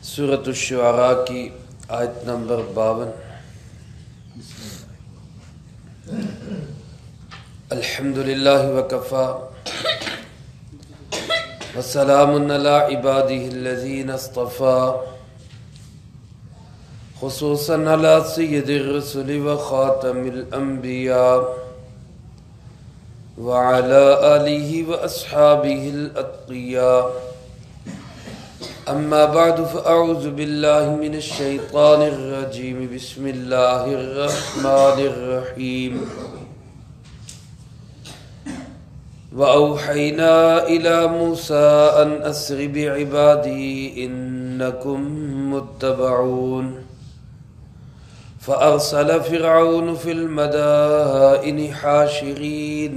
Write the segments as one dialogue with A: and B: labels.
A: سورۃ الشعراء کی آیت نمبر 52۔ الحمدللہ وکفی وسلام علی عبادہ الذین اصطفی، خصوصاً علی سید الرسل وخاتم الانبیاء وعلی آلہ واصحابہ الاتقیاء۔ اما بعد فاعوذ باللہ من الشیطان الرجیم، بسم اللہ الرحمن الرحیم۔ وأوحينا إلى موسى أن أسر بعبادي إنكم متبعون، فأرسل فرعون في المدائن حاشرين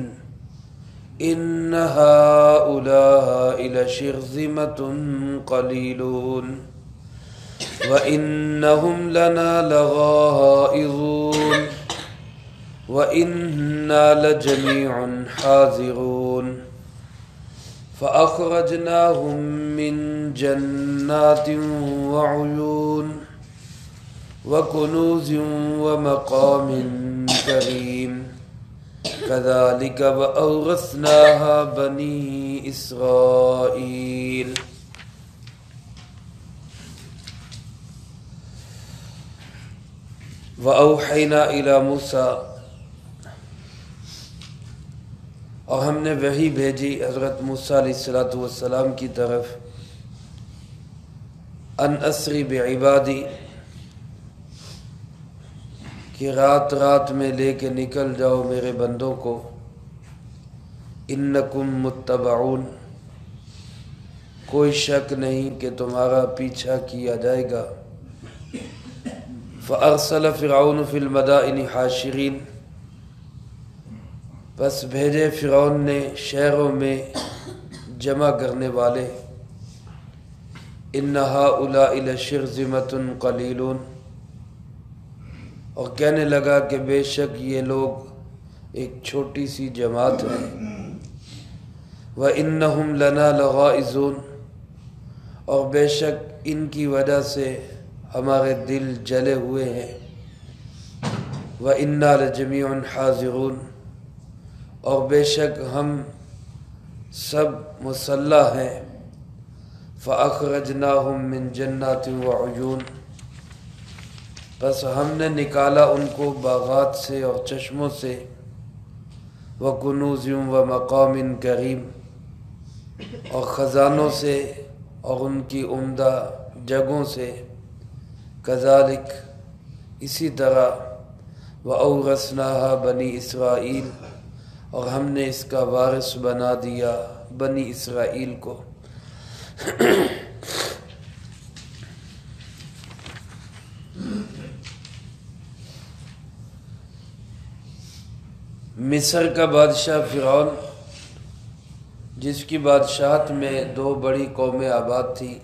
A: إن هؤلاء لشرذمة قليلون وإنهم لنا لغائظون وَإِنَّا لَجَمِيعٌ حَاذِرُونَ۔ فَأَخْرَجْنَاهُمْ مِنْ جَنَّاتٍ وَعُيُونٍ وَكُنُوزٍ وَمَقَامٍ كَرِيمٍ كَذَلِكَ وَأَوْرَثْنَاهَا بَنِي إِسْرَائِيلَ۔ وَأَوْحَيْنَا إِلَى مُوسَى، اور ہم نے وحی بھیجی حضرت موسیٰ علیہ السلام کی طرف، ان اسری بعبادی، کہ رات رات میں لے کے نکل جاؤ میرے بندوں کو، انکم متبعون، کوئی شک نہیں کہ تمہارا پیچھا کیا جائے گا۔ فارسل فرعون فی المدائن حاشرین، بس بھیجے فرعون نے شہروں میں جمع کرنے والے، ان ہؤلاء لشرذمۃ قلیلون، اور کہنے لگا کہ بے شک یہ لوگ ایک چھوٹی سی جماعت ہے، وَإِنَّهُمْ لَنَا لَغَائِظُونَ، اور بے شک ان کی وجہ سے ہمارے دل جلے ہوئے ہیں، وَإِنَّا لَجَمِيعٌ حَاذِرُونَ، اور بے شک ہم سب مسلح ہیں۔ فَأَخْرَجْنَاهُمْ مِنْ جَنَّاتٍ وَعُيُونٍ، بس ہم نے نکالا ان کو باغات سے اور چشموں سے، وَكُنُوزٍ وَمَقَامٍ كَرِيمٍ، اور خزانوں سے اور ان کی عمدہ جگہوں سے، کذالک، اسی طرح، وَأَوْرَثْنَاهَا بَنِي إِسْرَائِيل، اور ہم نے اس کا وارث بنا دیا بنی اسرائیل کو۔ مصر کا بادشاہ فرعون، جس کی بادشاہت میں دو بڑی قومیں آباد تھی،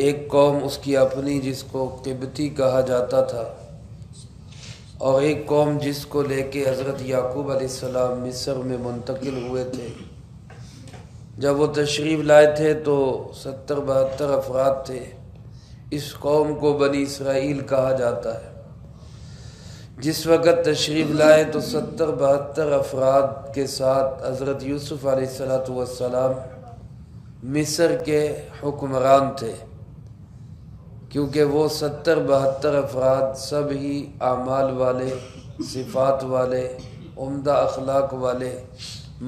A: ایک قوم اس کی اپنی جس کو قبطی کہا جاتا تھا، اور ایک قوم جس کو لے کے حضرت یعقوب علیہ السلام مصر میں منتقل ہوئے تھے۔ جب وہ تشریف لائے تھے تو 70-72 افراد تھے۔ اس قوم کو بنی اسرائیل کہا جاتا ہے۔ جس وقت تشریف لائے تو 70-72 افراد کے ساتھ حضرت یوسف علیہ السلام مصر کے حکمران تھے، کیونکہ وہ 70-72 افراد سب ہی اعمال والے، صفات والے، عمدہ اخلاق والے،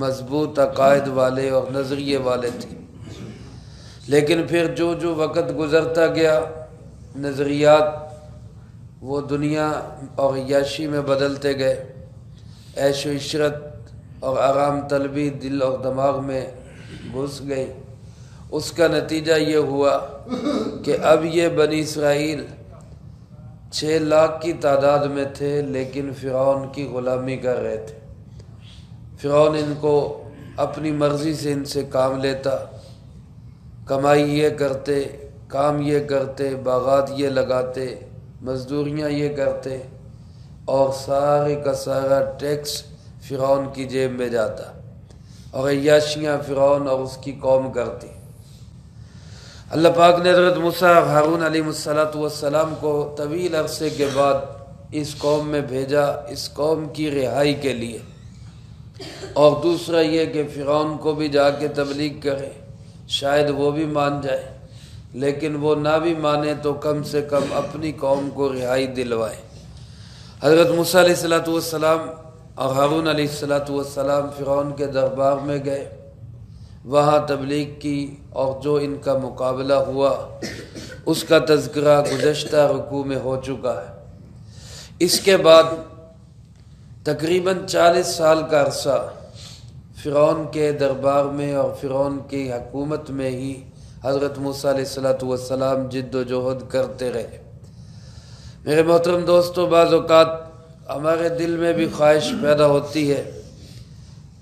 A: مضبوط عقائد والے اور نظریے والے تھے۔ لیکن پھر جو جو وقت گزرتا گیا، نظریات وہ دنیا اور عیاشی میں بدلتے گئے، عیش و عشرت اور آرام طلبی دل اور دماغ میں گھس گئی۔ اس کا نتیجہ یہ ہوا کہ اب یہ بنی اسرائیل 6 لاکھ کی تعداد میں تھے، لیکن فرعون کی غلامی کر رہے تھے۔ فرعون ان کو اپنی مرضی سے ان سے کام لیتا، کمائی یہ کرتے، کام یہ کرتے، باغات یہ لگاتے، مزدوریاں یہ کرتے، اور سارے کا سارا ٹیکس فرعون کی جیب میں جاتا، اور عیاشیاں فرعون اور اس کی قوم کرتی۔ اللہ پاک نے حضرت موسیٰ اور ہارون علیہ السلام کو طویل عرصے کے بعد اس قوم میں بھیجا، اس قوم کی رہائی کے لیے، اور دوسرا یہ کہ فرعون کو بھی جا کے تبلیغ کرے، شاید وہ بھی مان جائے، لیکن وہ نہ بھی مانے تو کم سے کم اپنی قوم کو رہائی دلوائے۔ حضرت موسیٰ علیہ السلام اور ہارون علیہ السلام فرعون کے دربار میں گئے، وہاں تبلیغ کی، اور جو ان کا مقابلہ ہوا اس کا تذکرہ گزشتہ رکوع میں ہو چکا ہے۔ اس کے بعد تقریباً 40 سال کا عرصہ فرعون کے دربار میں اور فرعون کی حکومت میں ہی حضرت موسیٰ علیہ السلام جد و جہد کرتے رہے۔ میرے محترم دوستو، بعض اوقات ہمارے دل میں بھی خواہش پیدا ہوتی ہے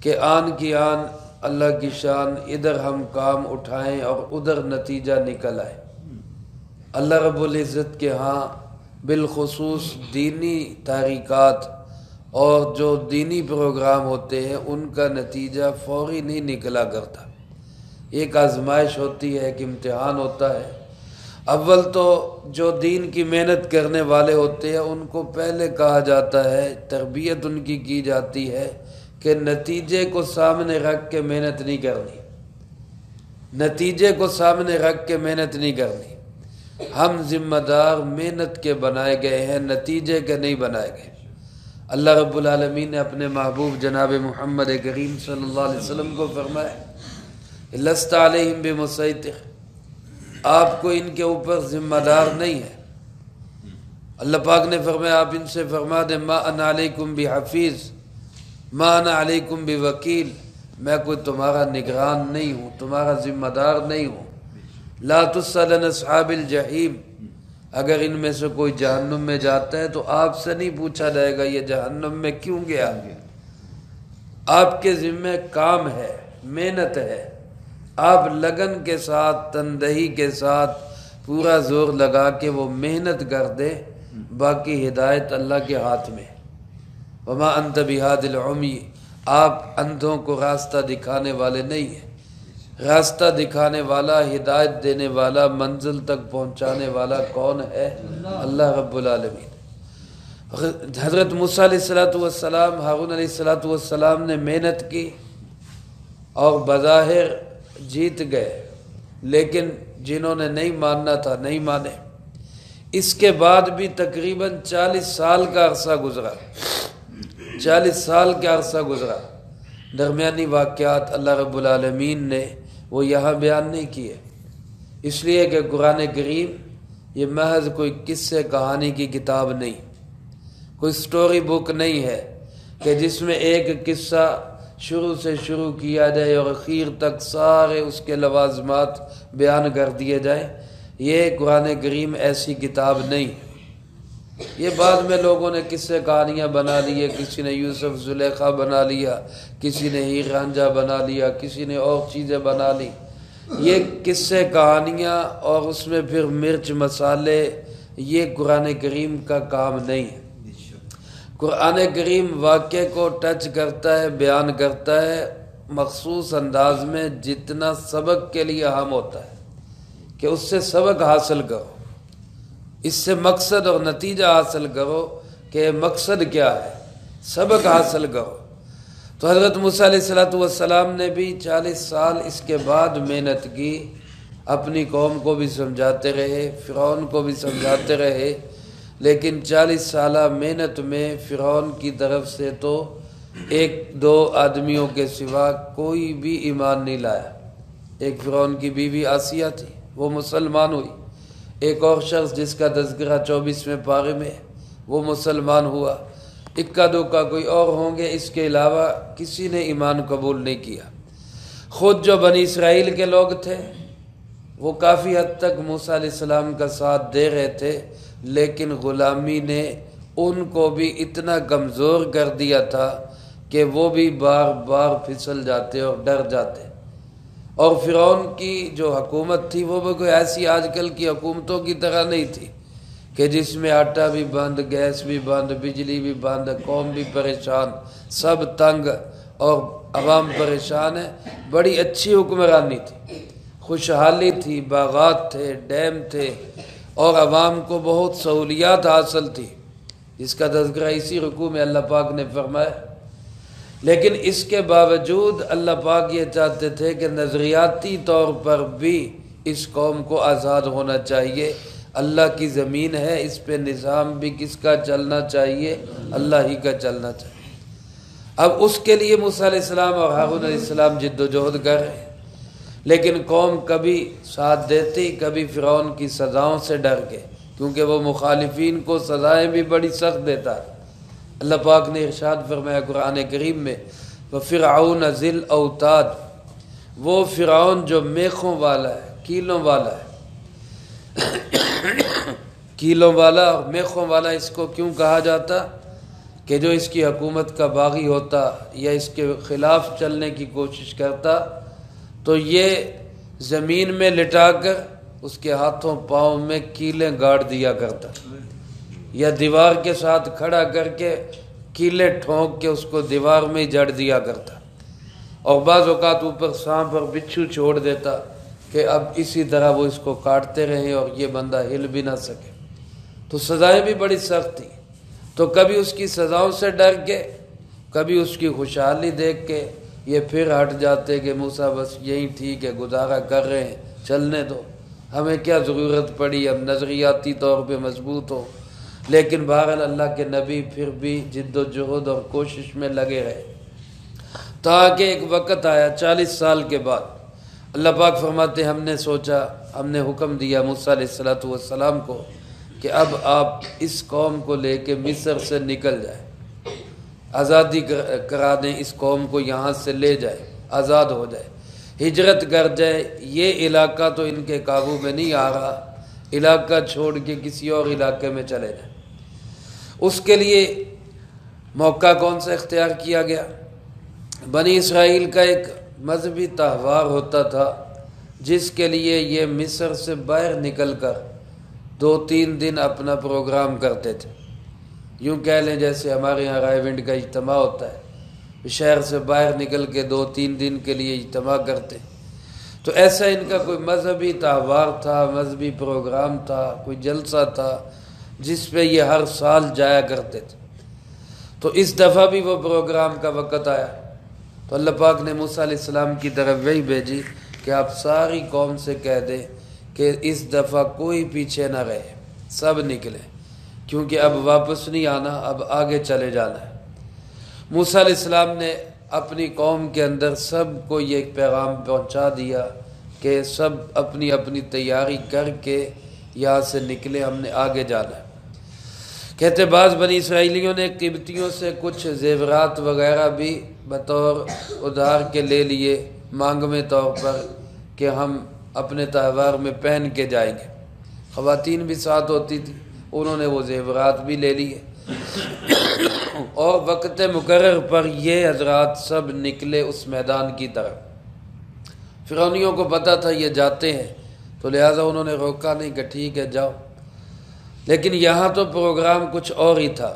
A: کہ آن کی آن اللہ کی شان ادھر ہم کام اٹھائیں اور ادھر نتیجہ نکل آئے۔ اللہ رب العزت کے ہاں بالخصوص دینی تحریکات اور جو دینی پروگرام ہوتے ہیں ان کا نتیجہ فوری نہیں نکلا کرتا، ایک آزمائش ہوتی ہے، ایک امتحان ہوتا ہے۔ اول تو جو دین کی محنت کرنے والے ہوتے ہیں ان کو پہلے کہا جاتا ہے، تربیت ان کی جاتی ہے کہ نتیجے کو سامنے رکھ کے محنت نہیں کرنی، نتیجے کو سامنے رکھ کے محنت نہیں کرنی۔ ہم ذمہ دار محنت کے بنائے گئے ہیں، نتیجے کے نہیں بنائے گئے۔ اللہ رب العالمین نے اپنے محبوب جناب محمد کریم صلی اللہ علیہ وسلم کو فرمایا، لست علیہم بمسیطر، آپ کو ان کے اوپر ذمہ دار نہیں ہے۔ اللہ پاک نے فرمایا، آپ ان سے فرما دیں، ما انا علیکم بحفیظ ما انا علیکم بوکیل، میں کوئی تمہارا نگران نہیں ہوں، تمہارا ذمہ دار نہیں ہوں۔ لا تسأل عن اصحاب الجحیم، اگر ان میں سے کوئی جہنم میں جاتا ہے تو آپ سے نہیں پوچھا جائے گا یہ جہنم میں کیوں گیا، آپ کے ذمہ کام ہے، محنت ہے، آپ لگن کے ساتھ، تندہی کے ساتھ پورا زور لگا کے وہ محنت کر دے، باقی ہدایت اللہ کے ہاتھ میں۔ وما انت بہاد العمی، آپ اندھوں کو راستہ دکھانے والے نہیں ہیں، راستہ دکھانے والا، ہدایت دینے والا، منزل تک پہنچانے والا کون ہے؟ اللہ رب العالمین۔ حضرت موسیٰ علیہ السلام، ہارون علیہ السلام نے محنت کی اور بظاہر جیت گئے، لیکن جنہوں نے نہیں ماننا تھا نہیں مانے۔ اس کے بعد بھی تقریباً 40 سال کا عرصہ گزرا، 40 سال کا عرصہ گزرا۔ درمیانی واقعات اللہ رب العالمین نے وہ یہاں بیان نہیں کیے، اس لیے کہ قرآن کریم یہ محض کوئی قصے کہانی کی کتاب نہیں، کوئی سٹوری بک نہیں ہے کہ جس میں ایک قصہ شروع سے شروع کیا جائے اور اخیر تک سارے اس کے لوازمات بیان کر دیے جائیں۔ یہ قرآن کریم ایسی کتاب نہیں، یہ بعد میں لوگوں نے قصے کہانیاں بنا لیے، کسی نے یوسف زلیخا بنا لیا، کسی نے ہیر رانجھا بنا لیا، کسی نے اور چیزیں بنا لی۔ یہ قصے کہانیاں اور اس میں پھر مرچ مسالے، یہ قرآن کریم کا کام نہیں ہے۔ قرآن کریم واقعے کو ٹچ کرتا ہے، بیان کرتا ہے مخصوص انداز میں، جتنا سبق کے لیے اہم ہوتا ہے کہ اس سے سبق حاصل کرو، اس سے مقصد اور نتیجہ حاصل کرو کہ مقصد کیا ہے، سبق حاصل کرو۔ تو حضرت موسیٰ علیہ السلام نے بھی 40 سال اس کے بعد محنت کی، اپنی قوم کو بھی سمجھاتے رہے، فرعون کو بھی سمجھاتے رہے، لیکن 40 سالہ محنت میں فرعون کی طرف سے تو 1-2 آدمیوں کے سوا کوئی بھی ایمان نہیں لایا۔ ایک فرعون کی بیوی آسیہ تھی، وہ مسلمان ہوئی، ایک اور شخص جس کا تذکرہ 24ویں پارے میں وہ مسلمان ہوا، اکا دوکا کوئی اور ہوں گے، اس کے علاوہ کسی نے ایمان قبول نہیں کیا۔ خود جو بنی اسرائیل کے لوگ تھے وہ کافی حد تک موسیٰ علیہ السلام کا ساتھ دے رہے تھے، لیکن غلامی نے ان کو بھی اتنا کمزور کر دیا تھا کہ وہ بھی بار بار پھسل جاتے اور ڈر جاتے۔ اور فرعون کی جو حکومت تھی وہ بھی کوئی ایسی آج کل کی حکومتوں کی طرح نہیں تھی کہ جس میں آٹا بھی بند، گیس بھی بند، بجلی بھی بند، قوم بھی پریشان، سب تنگ اور عوام پریشان ہے۔ بڑی اچھی حکمرانی تھی، خوشحالی تھی، باغات تھے، ڈیم تھے اور عوام کو بہت سہولیات حاصل تھی، جس کا تذکرہ اسی رکوع میں اللہ پاک نے فرمایا۔ لیکن اس کے باوجود اللہ پاک یہ چاہتے تھے کہ نظریاتی طور پر بھی اس قوم کو آزاد ہونا چاہیے۔ اللہ کی زمین ہے، اس پہ نظام بھی کس کا چلنا چاہیے؟ اللہ ہی کا چلنا چاہیے۔ اب اس کے لیے موسیٰ علیہ السلام اور ہارون علیہ السلام جد و جہد کر رہے ہیں، لیکن قوم کبھی ساتھ دیتی، کبھی فرعون کی سزاؤں سے ڈر کے، کیونکہ وہ مخالفین کو سزائیں بھی بڑی سخت دیتا ہے۔ اللہ پاک نے ارشاد فرمایا قرآن کریم میں، وَفِرْعَوْنَ ذِي الْأَوْتَادِ، وہ فرعون جو میخوں والا ہے، کیلوں والا ہے۔ کیلوں والا اور میخوں والا اس کو کیوں کہا جاتا؟ کہ جو اس کی حکومت کا باغی ہوتا یا اس کے خلاف چلنے کی کوشش کرتا تو یہ زمین میں لٹا کر اس کے ہاتھوں پاؤں میں کیلیں گاڑ دیا کرتا، یا دیوار کے ساتھ کھڑا کر کے کیلے ٹھونک کے اس کو دیوار میں ہی جڑ دیا کرتا، اور بعض اوقات اوپر سانپ اور بچھو چھوڑ دیتا کہ اب اسی طرح وہ اس کو کاٹتے رہیں اور یہ بندہ ہل بھی نہ سکے۔ تو سزائیں بھی بڑی سخت تھی، تو کبھی اس کی سزاؤں سے ڈر کے، کبھی اس کی خوشحالی دیکھ کے یہ پھر ہٹ جاتے کہ موسیٰ بس یہی ٹھیک ہے، گزارا کر رہے ہیں، چلنے دو، ہمیں کیا ضرورت پڑی اب نظریاتی طور پہ مضبوط ہو۔ لیکن بہرحال اللہ کے نبی پھر بھی جد و جہد اور کوشش میں لگے رہے، تاکہ ایک وقت آیا 40 سال کے بعد اللہ پاک فرماتے ہم نے سوچا، ہم نے حکم دیا موسیٰ علیہ السلام کو کہ اب آپ اس قوم کو لے کے مصر سے نکل جائیں، آزادی کرا دیں، اس قوم کو یہاں سے لے جائیں، آزاد ہو جائے، ہجرت کر جائے، یہ علاقہ تو ان کے قابو میں نہیں آ رہا، علاقہ چھوڑ کے کسی اور علاقے میں چلے جائیں۔ اس کے لیے موقع کون سا اختیار کیا گیا؟ بنی اسرائیل کا ایک مذہبی تہوار ہوتا تھا جس کے لیے یہ مصر سے باہر نکل کر 2-3 دن اپنا پروگرام کرتے تھے۔ یوں کہہ لیں جیسے ہمارے یہاں رائے ونڈ کا اجتماع ہوتا ہے، شہر سے باہر نکل کے 2-3 دن کے لیے اجتماع کرتے، تو ایسا ان کا کوئی مذہبی تہوار تھا، مذہبی پروگرام تھا، کوئی جلسہ تھا جس پہ یہ ہر سال جایا کرتے تھے۔ تو اس دفعہ بھی وہ پروگرام کا وقت آیا تو اللہ پاک نے موسیٰ علیہ السلام کی طرف وحی بھیجی کہ آپ ساری قوم سے کہہ دیں کہ اس دفعہ کوئی پیچھے نہ رہے، سب نکلے، کیونکہ اب واپس نہیں آنا، اب آگے چلے جانا ہے۔ موسیٰ علیہ السلام نے اپنی قوم کے اندر سب کو یہ پیغام پہنچا دیا کہ سب اپنی اپنی تیاری کر کے یہاں سے نکلے، ہم نے آگے جانا ہے۔ کہتے بعض بنی اسرائیلیوں نے قبطیوں سے کچھ زیورات وغیرہ بھی بطور ادھار کے لے لیے، مانگویں طور پر کہ ہم اپنے تہوار میں پہن کے جائیں گے۔ خواتین بھی ساتھ ہوتی تھی، انہوں نے وہ زیورات بھی لے لیے، اور وقت مقرر پر یہ حضرات سب نکلے اس میدان کی طرف۔ فرعونیوں کو پتہ تھا یہ جاتے ہیں، تو لہٰذا انہوں نے روکا نہیں کہ ٹھیک ہے جاؤ، لیکن یہاں تو پروگرام کچھ اور ہی تھا۔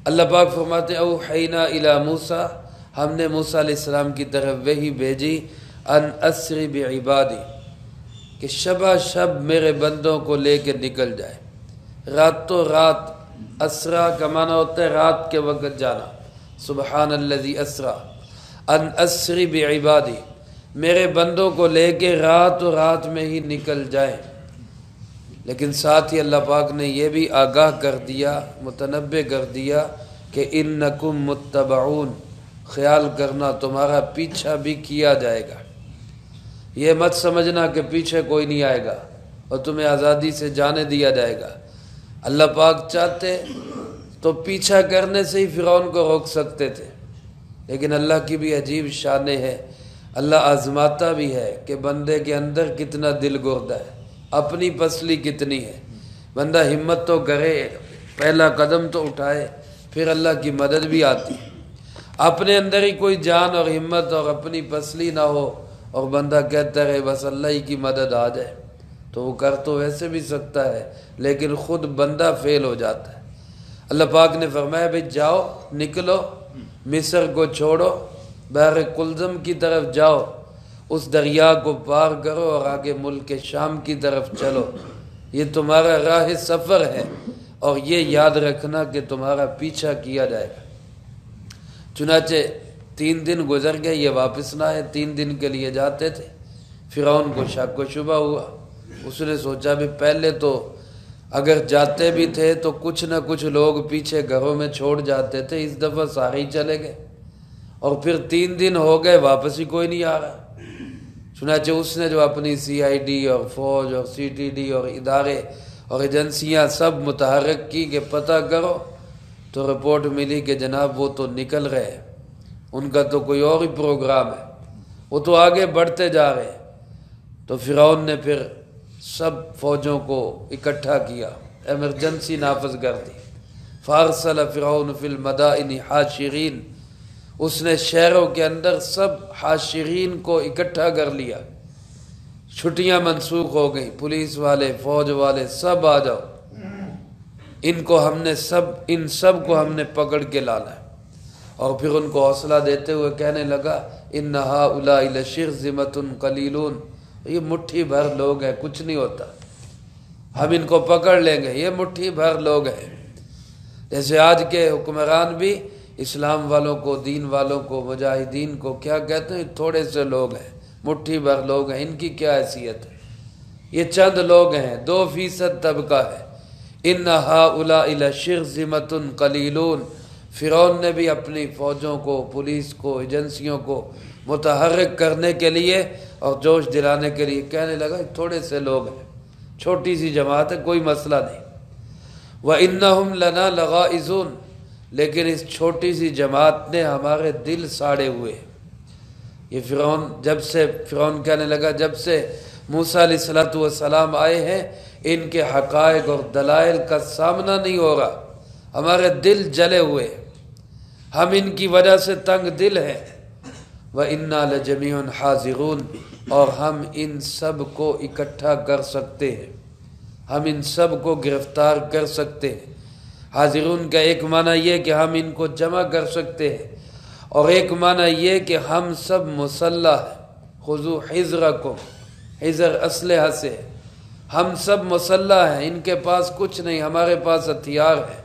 A: اللہ پاک فرماتے اوحینا الی موسیٰ، ہم نے موسیٰ علیہ السلام کی طرف وحی بھیجی ان اسری بعبادی، کہ شبہ شب میرے بندوں کو لے کے نکل جائے، راتوں رات۔ اسرا کا معنی ہوتا ہے رات کے وقت جانا، سبحان الذی اسرا ان اسری بعبادی، میرے بندوں کو لے کے رات و رات میں ہی نکل جائیں۔ لیکن ساتھ ہی اللہ پاک نے یہ بھی آگاہ کر دیا، متنبہ کر دیا کہ انکم متبعون، خیال کرنا تمہارا پیچھا بھی کیا جائے گا۔ یہ مت سمجھنا کہ پیچھے کوئی نہیں آئے گا اور تمہیں آزادی سے جانے دیا جائے گا۔ اللہ پاک چاہتے تو پیچھا کرنے سے ہی فرعون کو روک سکتے تھے، لیکن اللہ کی بھی عجیب شانیں ہے، اللہ آزماتا بھی ہے کہ بندے کے اندر کتنا دل گردہ ہے، اپنی پسلی کتنی ہے۔ بندہ ہمت تو کرے، پہلا قدم تو اٹھائے، پھر اللہ کی مدد بھی آتی۔ اپنے اندر ہی کوئی جان اور ہمت اور اپنی پسلی نہ ہو اور بندہ کہتا رہے بس اللہ ہی کی مدد آ جائے، تو وہ کر تو ویسے بھی سکتا ہے لیکن خود بندہ فیل ہو جاتا ہے۔ اللہ پاک نے فرمایا بھئی جاؤ، نکلو، مصر کو چھوڑو، بحر قلزم کی طرف جاؤ، اس دریا کو پار کرو اور آگے ملک شام کی طرف چلو، یہ تمہارا راہ سفر ہے، اور یہ یاد رکھنا کہ تمہارا پیچھا کیا جائے گا۔ چنانچہ 3 دن گزر گئے، یہ واپس نہ آئے، 3 دن کے لیے جاتے تھے۔ فرعون کو شک و شبہ ہوا، اس نے سوچا بھی پہلے تو اگر جاتے بھی تھے تو کچھ نہ کچھ لوگ پیچھے گھروں میں چھوڑ جاتے تھے، اس دفعہ سارے ہی چلے گئے، اور پھر 3 دن ہو گئے واپس ہی کوئی نہیں آ رہا۔ چنانچہ اس نے جو اپنی CID اور فوج اور CTD اور ادارے اور ایجنسیاں سب متحرک کی کہ پتہ کرو، تو رپورٹ ملی کہ جناب وہ تو نکل رہے ہیں، ان کا تو کوئی اور ہی پروگرام ہے، وہ تو آگے بڑھتے جا رہے ہیں۔ تو فرعون نے پھر سب فوجوں کو اکٹھا کیا، ایمرجنسی نافذ کر دی۔ فارسل فرعون فی المدائن حاشرین، اس نے شہروں کے اندر سب حاشرین کو اکٹھا کر لیا، چھٹیاں منسوخ ہو گئیں، پولیس والے فوج والے سب آ جاؤ، ان سب کو ہم نے پکڑ کے لانا ہے۔ اور پھر ان کو حوصلہ دیتے ہوئے کہنے لگا ان ہؤلاء لشرذمۃ قلیلون، یہ مٹھی بھر لوگ ہیں، کچھ نہیں ہوتا، ہم ان کو پکڑ لیں گے، یہ مٹھی بھر لوگ ہیں۔ جیسے آج کے حکمران بھی اسلام والوں کو، دین والوں کو، مجاہدین کو کیا کہتے ہیں؟ تھوڑے سے لوگ ہیں، مٹھی بھر لوگ ہیں، ان کی کیا حیثیت ہے، یہ چند لوگ ہیں، 2% طبقہ ہے۔ ان ہؤلاء لشرذمۃ قلیلون، فرعون نے بھی اپنی فوجوں کو، پولیس کو، ایجنسیوں کو متحرک کرنے کے لیے اور جوش دلانے کے لیے کہنے لگا تھوڑے سے لوگ ہیں، چھوٹی سی جماعت ہے، کوئی مسئلہ نہیں۔ وَإِنَّهُمْ لَنَا لَغَائِظُونَ، لیکن اس چھوٹی سی جماعت نے ہمارے دل ساڑے ہوئے۔ یہ فرعون کہنے لگا جب سے موسیٰ علیہ السلام آئے ہیں، ان کے حقائق اور دلائل کا سامنا نہیں ہو رہا، ہمارے دل جلے ہوئے، ہم ان کی وجہ سے تنگ دل ہیں۔ وَإِنَّا لَجَمِيعٌ حَاذِرُونَ، اور ہم ان سب کو اکٹھا کر سکتے ہیں، ہم ان سب کو گرفتار کر سکتے ہیں۔ حاضرون کا ایک معنی یہ کہ ہم ان کو جمع کر سکتے ہیں، اور ایک معنی یہ کہ ہم سب مسلح ہیں۔ خذوا حذرکم، حذر اسلحہ سے، ہم سب مسلح ہیں، ان کے پاس کچھ نہیں، ہمارے پاس ہتھیار ہے۔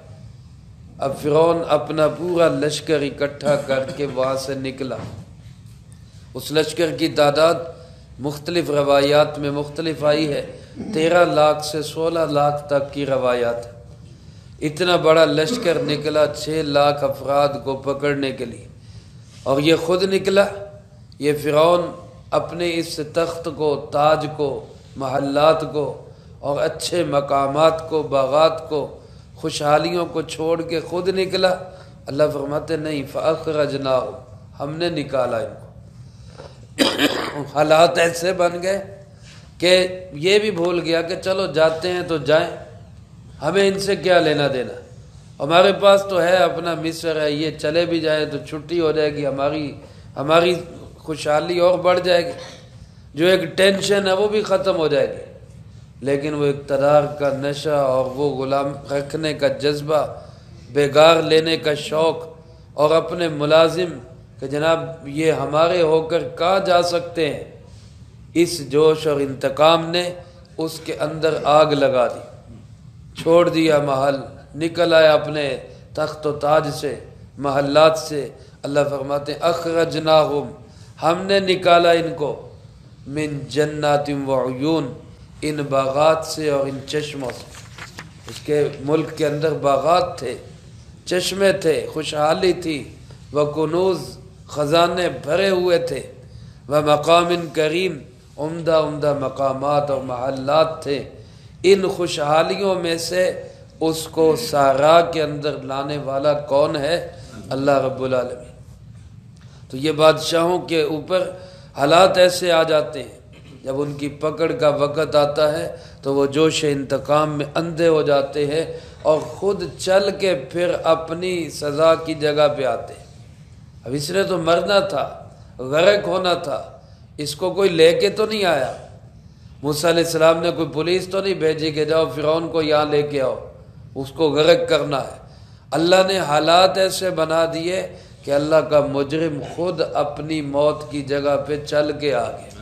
A: اب فرعون اپنا پورا لشکر اکٹھا کر کے وہاں سے نکلا۔ اس لشکر کی تعداد مختلف روایات میں مختلف آئی ہے، 13 لاکھ سے 16 لاکھ تک کی روایات ہے۔ اتنا بڑا لشکر نکلا 6 لاکھ افراد کو پکڑنے کے لیے، اور یہ خود نکلا۔ یہ فرعون اپنے اس تخت کو، تاج کو، محلات کو اور اچھے مقامات کو، باغات کو، خوشحالیوں کو چھوڑ کے خود نکلا۔ اللہ فرماتے نہیں، فَأَخْرَجْنَاهُمْ، ہم نے نکالا ان کو۔ حالات ایسے بن گئے کہ یہ بھی بھول گیا کہ چلو جاتے ہیں تو جائیں، ہمیں ان سے کیا لینا دینا، ہمارے پاس تو ہے اپنا مصر ہے، یہ چلے بھی جائیں تو چھٹی ہو جائے گی، ہماری خوشحالی اور بڑھ جائے گی، جو ایک ٹینشن ہے وہ بھی ختم ہو جائے گی۔ لیکن وہ اقتدار کا نشہ اور وہ غلام رکھنے کا جذبہ، بیگار لینے کا شوق، اور اپنے ملازم کہ جناب یہ ہمارے ہو کر کہاں جا سکتے ہیں، اس جوش اور انتقام نے اس کے اندر آگ لگا دی، چھوڑ دیا محل، نکل آیا اپنے تخت و تاج سے، محلات سے۔ اللہ فرماتے ہیں اخرجناہم، ہم نے نکالا ان کو، من جنات و عیون، ان باغات سے اور ان چشموں سے۔ اس کے ملک کے اندر باغات تھے، چشمے تھے، خوشحالی تھی، وکنوز، خزانے بھرے ہوئے تھے، ومقام کریم، عمدہ عمدہ مقامات اور محلات تھے۔ ان خوشحالیوں میں سے اس کو صحرا کے اندر لانے والا کون ہے؟ اللہ رب العالمین۔ تو یہ بادشاہوں کے اوپر حالات ایسے آ جاتے ہیں، جب ان کی پکڑ کا وقت آتا ہے تو وہ جوش انتقام میں اندھے ہو جاتے ہیں، اور خود چل کے پھر اپنی سزا کی جگہ پہ آتے ہیں۔ اب اس نے تو مرنا تھا، غرق ہونا تھا، اس کو کوئی لے کے تو نہیں آیا، موسیٰ علیہ السلام نے کوئی پولیس تو نہیں بھیجی کہ جاؤ فرعون کو یہاں لے کے آؤ، اس کو غرق کرنا ہے۔ اللہ نے حالات ایسے بنا دیے کہ اللہ کا مجرم خود اپنی موت کی جگہ پہ چل کے آ گیا۔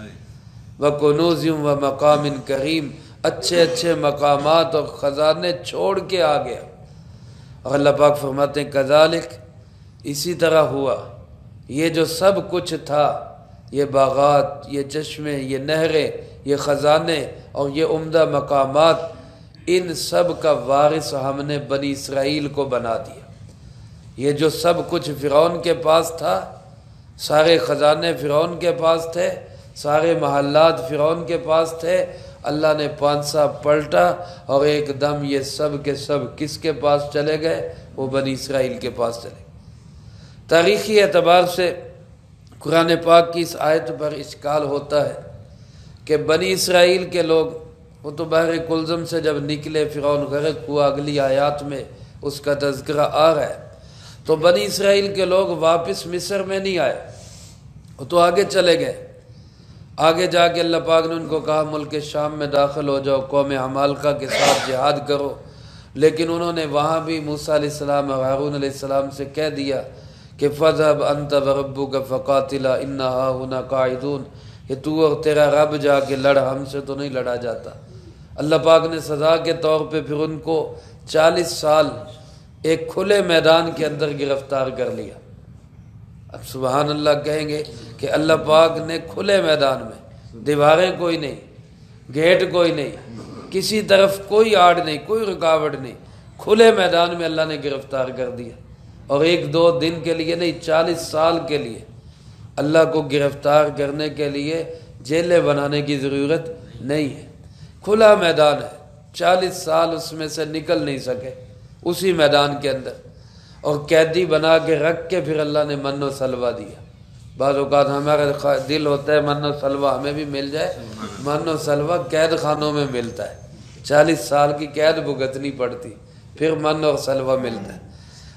A: وکنوز و مقام کریم، اچھے اچھے مقامات اور خزانے چھوڑ کے آ گیا۔ اور اللہ پاک فرماتے ہیں کذالک، اسی طرح ہوا، یہ جو سب کچھ تھا، یہ باغات، یہ چشمے، یہ نہریں، یہ خزانے اور یہ عمدہ مقامات، ان سب کا وارث ہم نے بنی اسرائیل کو بنا دیا۔ یہ جو سب کچھ فرعون کے پاس تھا، سارے خزانے فرعون کے پاس تھے، سارے محلات فرعون کے پاس تھے، اللہ نے پانسا پلٹا اور ایک دم یہ سب کے سب کس کے پاس چلے گئے؟ وہ بنی اسرائیل کے پاس چلے گئے۔ تاریخی اعتبار سے قرآن پاک کی اس آیت پر اشکال ہوتا ہے کہ بنی اسرائیل کے لوگ، وہ تو بحر کلزم سے جب نکلے فرعون غرق ہوا، اگلی آیات میں اس کا تذکرہ آ رہا ہے، تو بنی اسرائیل کے لوگ واپس مصر میں نہیں آئے، وہ تو آگے چلے گئے۔ آگے جا کے اللہ پاک نے ان کو کہا ملک شام میں داخل ہو جاؤ، قوم عمالقہ کے ساتھ جہاد کرو، لیکن انہوں نے وہاں بھی موسیٰ علیہ السلام اور ہارون علیہ السلام سے کہہ دیا کہ فَذْهَبْ أَنْتَ وَرَبُّكَ فَقَاتِلَا إِنَّا هَاهُنَا قَاعِدُونَ، کہ تو اور تیرا رب جا کے لڑ، ہم سے تو نہیں لڑا جاتا۔ اللہ پاک نے سزا کے طور پہ پھر ان کو 40 سال ایک کھلے میدان کے اندر گرفتار کر لیا۔ اب سبحان اللہ کہیں گے کہ اللہ پاک نے کھلے میدان میں، دیواریں کوئی نہیں، گیٹ کوئی نہیں، کسی طرف کوئی آڑ نہیں، کوئی رکاوٹ نہیں، کھلے میدان میں اللہ نے گرفتار کر دیا۔ اور 1-2 دن کے لیے نہیں، 40 سال کے لیے اللہ کو گرفتار کرنے کے لیے جیلیں بنانے کی ضرورت نہیں ہے، کھلا میدان ہے، 40 سال اس میں سے نکل نہیں سکے اسی میدان کے اندر، اور قیدی بنا کے رکھ کے پھر اللہ نے من و سلوہ دیا۔ بعض اوقات ہمارا دل ہوتا ہے من و سلوہ ہمیں بھی مل جائے، من و سلوہ قید خانوں میں ملتا ہے، 40 سال کی قید بھگتنی پڑتی، پھر من اور سلوہ ملتا ہے۔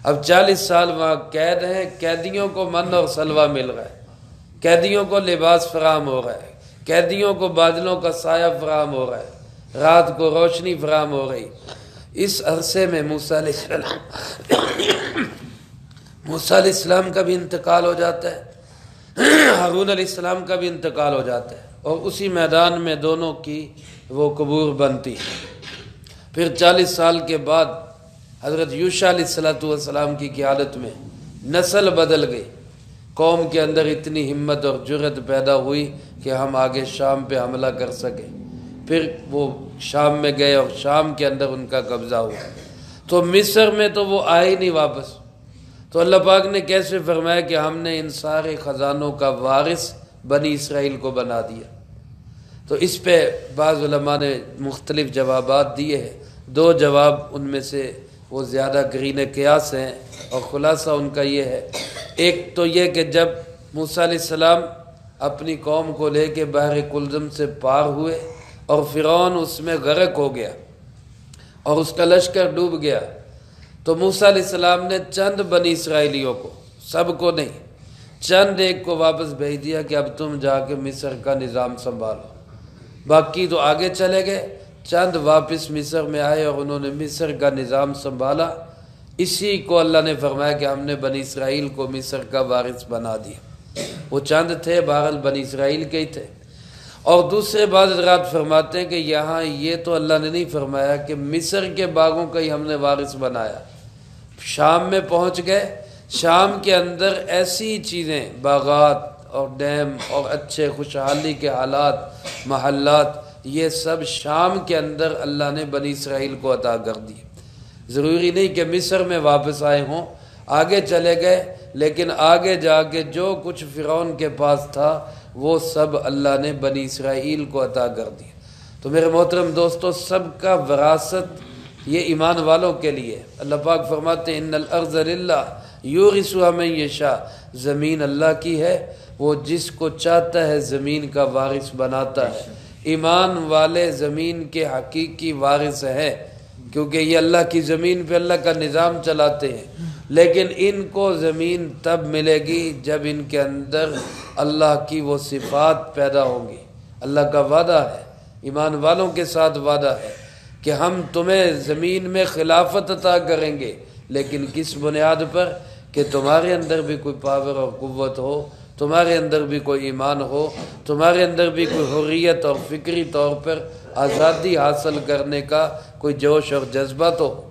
A: اب 40 سال وہاں قید ہیں، قیدیوں کو من اور سلوہ مل رہا ہے، قیدیوں کو لباس فراہم ہو رہا ہے، قیدیوں کو بادلوں کا سایہ فراہم ہو رہا ہے، رات کو روشنی فراہم ہو رہی۔ اس عرصے میں موسیٰ علیہ السلام کا بھی انتقال ہو جاتا ہے، ہارون علیہ السلام کا بھی انتقال ہو جاتا ہے، اور اسی میدان میں دونوں کی وہ قبور بنتی ہے۔ پھر 40 سال کے بعد حضرت یوشع علیہ السلام کی قیادت میں نسل بدل گئی، قوم کے اندر اتنی ہمت اور جرأت پیدا ہوئی کہ ہم آگے شام پہ حملہ کر سکیں۔ پھر وہ شام میں گئے اور شام کے اندر ان کا قبضہ ہوا، تو مصر میں تو وہ آئے ہی نہیں واپس۔ تو اللہ پاک نے کیسے فرمایا کہ ہم نے ان سارے خزانوں کا وارث بنی اسرائیل کو بنا دیا؟ تو اس پہ بعض علماء نے مختلف جوابات دیے ہیں۔ 2 جواب ان میں سے وہ زیادہ قرین قیاس ہیں، اور خلاصہ ان کا یہ ہے، ایک تو یہ کہ جب موسیٰ علیہ السلام اپنی قوم کو لے کے بحر کلزم سے پار ہوئے اور فرعون اس میں غرق ہو گیا اور اس کا لشکر ڈوب گیا، تو موسیٰ علیہ السلام نے چند بنی اسرائیلیوں کو، سب کو نہیں، چند ایک کو واپس بھیج دیا کہ اب تم جا کے مصر کا نظام سنبھالو۔ باقی تو آگے چلے گئے، چند واپس مصر میں آئے اور انہوں نے مصر کا نظام سنبھالا۔ اسی کو اللہ نے فرمایا کہ ہم نے بنی اسرائیل کو مصر کا وارث بنا دیا۔ وہ چند تھے، بہرحال بنی اسرائیل کے ہی تھے۔ اور دوسرے بعض حضرات فرماتے ہیں کہ یہاں یہ تو اللہ نے نہیں فرمایا کہ مصر کے باغوں کا ہی ہم نے وارث بنایا۔ شام میں پہنچ گئے، شام کے اندر ایسی چیزیں، باغات اور ڈیم اور اچھے خوشحالی کے حالات، محلات، یہ سب شام کے اندر اللہ نے بنی اسرائیل کو عطا کر دی۔ ضروری نہیں کہ مصر میں واپس آئے ہوں، آگے چلے گئے، لیکن آگے جا کے جو کچھ فرعون کے پاس تھا وہ سب اللہ نے بنی اسرائیل کو عطا کر دیا۔ تو میرے محترم دوستو، سب کا وراثت یہ ایمان والوں کے لیے۔ اللہ پاک فرماتے ہیں ان الارض للہ یورثها من یشاء، زمین اللہ کی ہے، وہ جس کو چاہتا ہے زمین کا وارث بناتا ہے۔ ایمان والے زمین کے حقیقی وارث ہیں، کیونکہ یہ اللہ کی زمین پہ اللہ کا نظام چلاتے ہیں، لیکن ان کو زمین تب ملے گی جب ان کے اندر اللہ کی وہ صفات پیدا ہوں گی۔ اللہ کا وعدہ ہے، ایمان والوں کے ساتھ وعدہ ہے کہ ہم تمہیں زمین میں خلافت عطا کریں گے، لیکن کس بنیاد پر؟ کہ تمہارے اندر بھی کوئی پاور اور قوت ہو، تمہارے اندر بھی کوئی ایمان ہو، تمہارے اندر بھی کوئی حریت اور فکری طور پر آزادی حاصل کرنے کا کوئی جوش اور جذبہ تو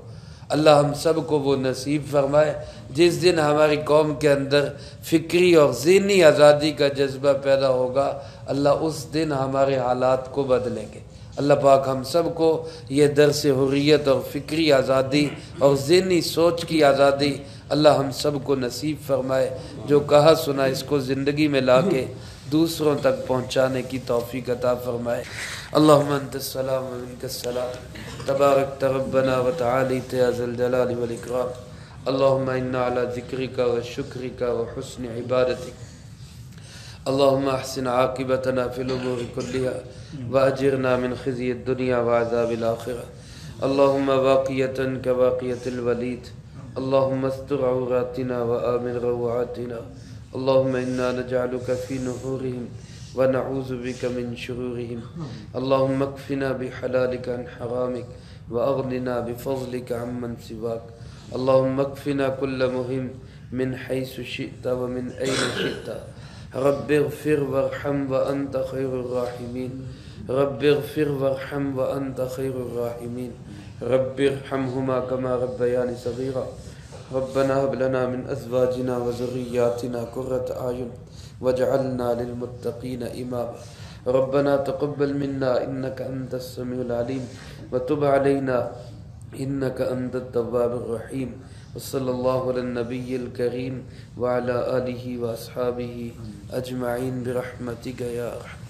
A: اللہ ہم سب کو وہ نصیب فرمائے۔ جس دن ہماری قوم کے اندر فکری اور ذہنی آزادی کا جذبہ پیدا ہوگا، اللہ اس دن ہمارے حالات کو بدلیں گے۔ اللہ پاک ہم سب کو یہ درس حریت اور فکری آزادی اور ذہنی سوچ کی آزادی اللہ ہم سب کو نصیب فرمائے۔ جو کہا سنا اس کو زندگی میں لا کے دوسروں تک پہنچانے کی توفیق عطا فرمائے۔ اللہم انت السلام و منک السلام، تبارک ربنا و تعالیت یا ذا الجلال والاکرام۔ اللہم انا علی ذکرک و شکرک و حسن عبادتک۔ اللہم احسن عاقبتنا فی الامور کلها واجرنا من خزی الدنیا وعذاب الآخرہ۔ اللہم باقیتا کباقیت الولید، اللہم استر عوراتنا وآمن روعاتنا۔ اللہم انا نجعلک فی نحورہم ونعوذ بک من شرورہم۔ اللہم اکفنا بحلالک عن حرامک واغننا بفضلک عمن سواک۔ اللہم اکفنا کل مہم من حیث شئت ومن این شئت۔ رب اغفر وارحم وانت خیر الراحمین، رب اغفر وارحم وانت خیر الراحمین، رب ارحمہما کما ربیانی صغیرا۔ ربنا هب لنا من ازواجنا وذریاتنا قرۃ اعین واجعلنا للمتقین اماما۔ ربنا تقبل منا انک انت السمیع العلیم وتب علینا انک انت التواب الرحیم۔ وصلی اللہ علی النبی الکریم وعلی آلہ واصحابہ اجمعین برحمتک یا ارحم۔